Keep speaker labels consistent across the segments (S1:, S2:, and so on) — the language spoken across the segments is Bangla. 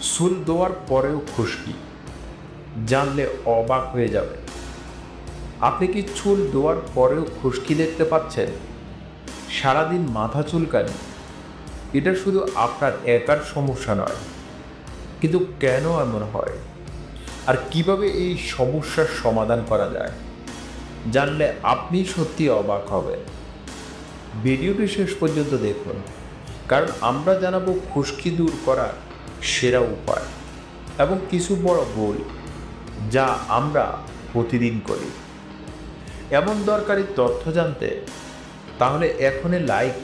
S1: চুল দেওয়ার পরেও খুশকি, জানলে অবাক হয়ে যাবে। আপনি কি চুল দেওয়ার পরেও খুশকি দেখতে পাচ্ছেন? সারাদিন মাথা চুলকানি? এটা শুধু আপনার একার সমস্যা নয়, কিন্তু কেন এমন হয় আর কিভাবে এই সমস্যার সমাধান করা যায় জানলে আপনি সত্যি অবাক হবেন। ভিডিওটি শেষ পর্যন্ত দেখুন, কারণ আমরা জানাবো খুশকি দূর করার সেরা উপায় এবং কিছু বড় ভুল যা আমরা প্রতিদিন করি। এমন দরকারি তথ্য জানতে তাহলে এখনই লাইক,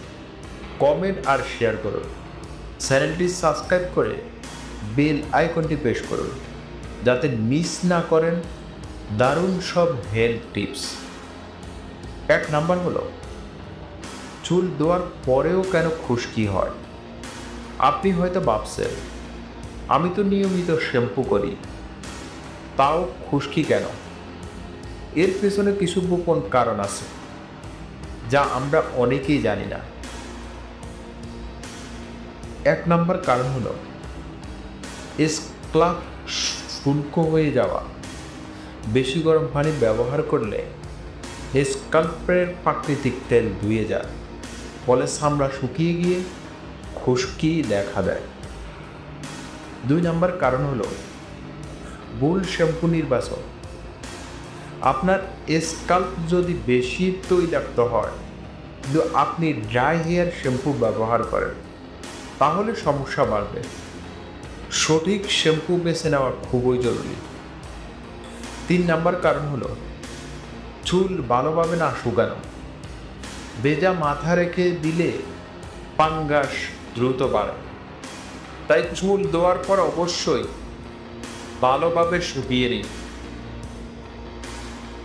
S1: কমেন্ট আর শেয়ার করুন। চ্যানেলটি সাবস্ক্রাইব করে বেল আইকনটি প্রেস করুন যাতে মিস না করেন দারুণ সব হেলথ টিপস। 1 নাম্বার হলো চুল দেওয়ার পরেও কেন খুশকি হয়। আপনি হয়তো ভাবছেন, আমি তো নিয়মিত শ্যাম্পু করি, তাও খুশকি কেন? এর পেছনে কিছু গোপন কারণ আছে যা আমরা অনেকেই জানি না। 1 নাম্বার কারণ হলো স্ক্যাল্প শুষ্ক হয়ে যাওয়া। বেশি গরম পানি ব্যবহার করলে স্ক্যাল্পের প্রাকৃতিক তেল ধুয়ে যায়, ফলে চামড়া শুকিয়ে গিয়ে খুশকি দেখা দেয়। 2 নাম্বার কারণ হলো ভুল শ্যাম্পু নির্বাচন। আপনার স্ক্যাল্প যদি বেশি তৈলাক্ত হয় কিন্তু আপনি ড্রাই হেয়ার শ্যাম্পু ব্যবহার করেন, তাহলে সমস্যা বাড়বে। সঠিক শ্যাম্পু বেছে নেওয়া খুবই জরুরি। 3 নাম্বার কারণ হলো চুল ভালোভাবে না শুকানো। ভেজা মাথা রেখে দিলে ফাঙ্গাস দ্রুত বাড়ে, তাই চুল দেওয়ার পর অবশ্যই ভালোভাবে শুকিয়ে নিন।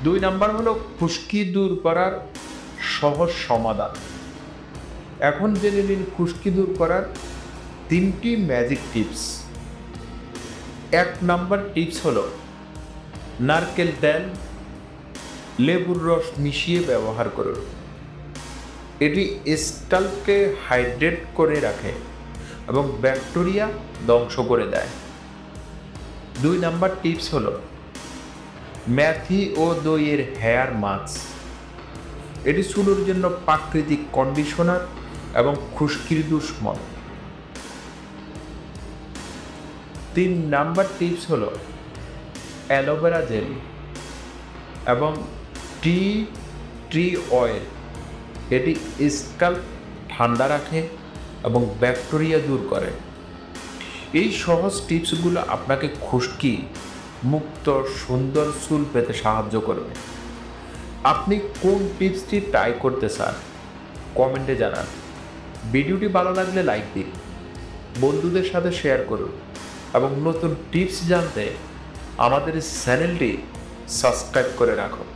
S1: 2 নাম্বার হলো খুশকি দূর করার সহজ সমাধান। এখন জেনে নিন খুশকি দূর করার 3টি ম্যাজিক টিপস। 1 নাম্বার টিপস হলো নারকেল তেল, লেবুর রস মিশিয়ে ব্যবহার করুন। এটি স্ক্যাল্পকে হাইড্রেট করে রাখে এবং ব্যাকটেরিয়া ধ্বংস করে দেয়। 2 নাম্বার টিপস হলো মেথি ও দইয়ের হেয়ার মাস্ক। এটি চুলের জন্য প্রাকৃতিক কন্ডিশনার এবং খুশকির দুশ্মন। 3 নাম্বার টিপস হলো অ্যালোভেরা জেল এবং ট্রি অয়েল। এটি স্ক্যাল্প ঠান্ডা রাখে এবং ব্যাকটেরিয়া দূর করে। এই সহজ টিপসগুলো আপনাকে খুশকি মুক্ত সুন্দর চুল পেতে সাহায্য করবে। আপনি কোন টিপসটি ট্রাই করতে চান কমেন্টে জানান। ভিডিওটি ভালো লাগলে লাইক দিন, বন্ধুদের সাথে শেয়ার করুন এবং নতুন টিপস জানতে আমাদের চ্যানেলটি সাবস্ক্রাইব করে রাখুন।